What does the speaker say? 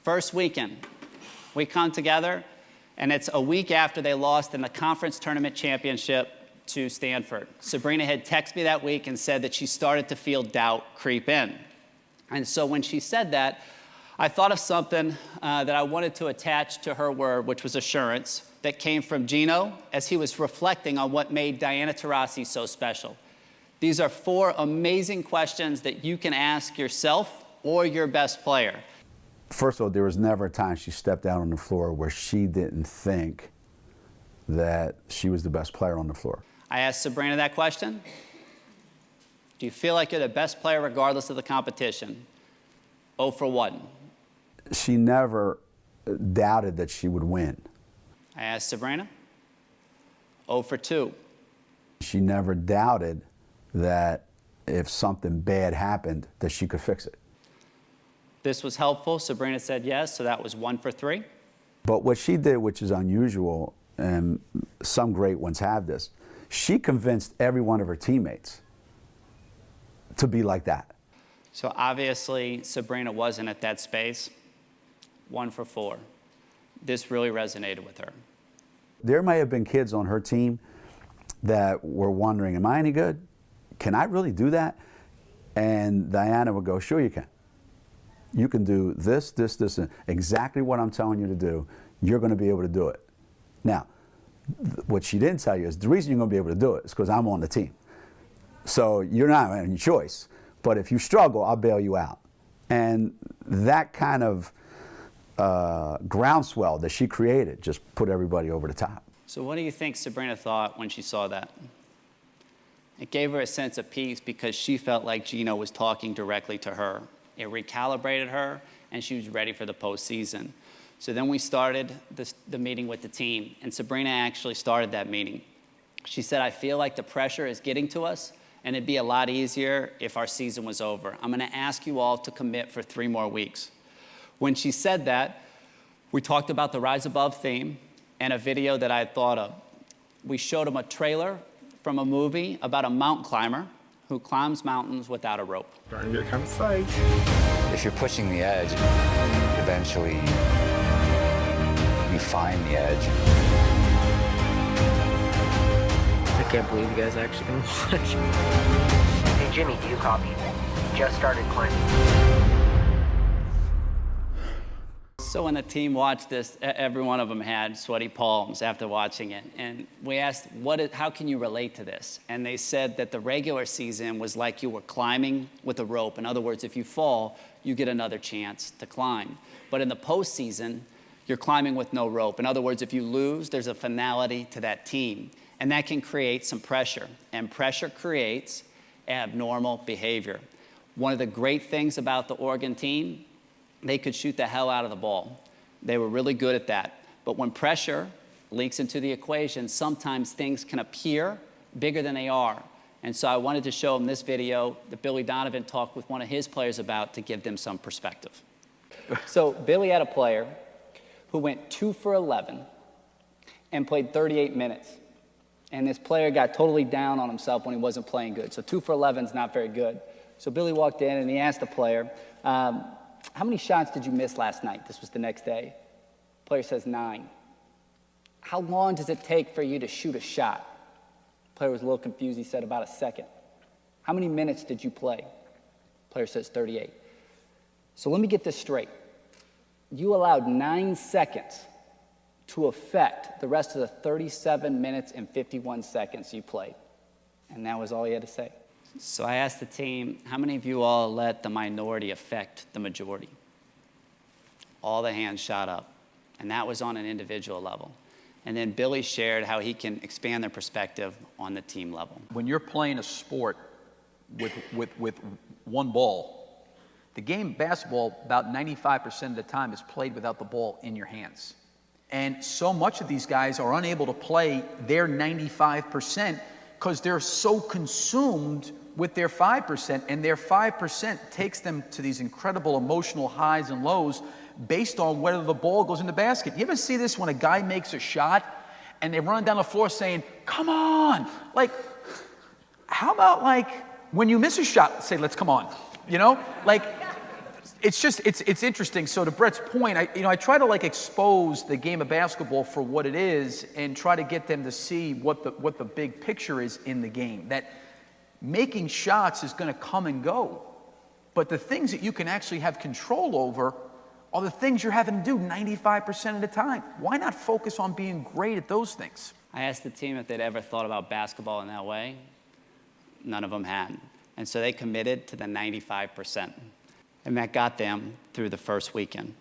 First weekend, we come together, and it's a week after they lost in the conference tournament championship to Stanford. Sabrina had texted me that week and said that she started to feel doubt creep in. And so when she said that, I thought of something that I wanted to attach to her word, which was assurance, that came from Gino as he was reflecting on what made Diana Taurasi so special. These are 4 amazing questions that you can ask yourself or your best player. First of all, there was never a time she stepped out on the floor where she didn't think that she was the best player on the floor. I asked Sabrina that question. Do you feel like you're the best player regardless of the competition? 0 for 1. She never doubted that she would win. I asked Sabrina. 0 for 2. She never doubted that if something bad happened, that she could fix it. This was helpful. Sabrina said yes, so that was 1 for 3. But what she did, which is unusual, and some great ones have this, she convinced every one of her teammates to be like that. So obviously, Sabrina wasn't at that space. 1 for 4. This really resonated with her. There may have been kids on her team that were wondering, am I any good? Can I really do that? And Diana would go, sure you can. You can do this, this, this, and exactly what I'm telling you to do. You're going to be able to do it. Now, what she didn't tell you is the reason you're going to be able to do it is because I'm on the team. So you're not having a choice. But if you struggle, I'll bail you out. And that kind of groundswell that she created just put everybody over the top. So what do you think Sabrina thought when she saw that? It gave her a sense of peace because she felt like Gino was talking directly to her. It recalibrated her, and she was ready for the postseason. So then we started the meeting with the team, and Sabrina actually started that meeting. She said, I feel like the pressure is getting to us, and it'd be a lot easier if our season was over. I'm going to ask you all to commit for 3 more weeks. When she said that, we talked about the Rise Above theme and a video that I had thought of. We showed them a trailer from a movie about a mountain climber who climbs mountains without a rope. Starting to get kind of psyched. If you're pushing the edge, eventually you find the edge. I can't believe you guys actually can watch. Hey Jimmy, do you copy? Just started climbing. So when the team watched this, every one of them had sweaty palms after watching it. And we asked, how can you relate to this? And they said that the regular season was like you were climbing with a rope. In other words, if you fall, you get another chance to climb. But in the postseason, you're climbing with no rope. In other words, if you lose, there's a finality to that team. And that can create some pressure. And pressure creates abnormal behavior. One of the great things about the Oregon team, they could shoot the hell out of the ball. They were really good at that. But when pressure leaks into the equation, sometimes things can appear bigger than they are. And so I wanted to show them this video that Billy Donovan talked with one of his players about to give them some perspective. So Billy had a player who went 2 for 11 and played 38 minutes. And this player got totally down on himself when he wasn't playing good. So 2 for 11 is not very good. So Billy walked in and he asked the player, how many shots did you miss last night? This was the next day. Player says 9. How long does it take for you to shoot a shot? Player was a little confused. He said about a second. How many minutes did you play? Player says 38. So let me get this straight. You allowed 9 seconds to affect the rest of the 37 minutes and 51 seconds you played. And that was all he had to say. So I asked the team, how many of you all let the minority affect the majority? All the hands shot up. And that was on an individual level. And then Billy shared how he can expand their perspective on the team level. When you're playing a sport with one ball, the game of basketball, about 95% of the time, is played without the ball in your hands. And so much of these guys are unable to play their 95% because they're so consumed with their 5%, and their 5% takes them to these incredible emotional highs and lows based on whether the ball goes in the basket. You ever see this when a guy makes a shot and they run down the floor saying, come on? Like, how about like when you miss a shot, say, let's come on, you know? Like, It's interesting. So to Brett's point, I try to like expose the game of basketball for what it is and try to get them to see what the big picture is in the game. That making shots is going to come and go, but the things that you can actually have control over are the things you're having to do 95% of the time. Why not focus on being great at those things? I asked the team if they'd ever thought about basketball in that way. None of them had. And so they committed to the 95%. And that got them through the first weekend.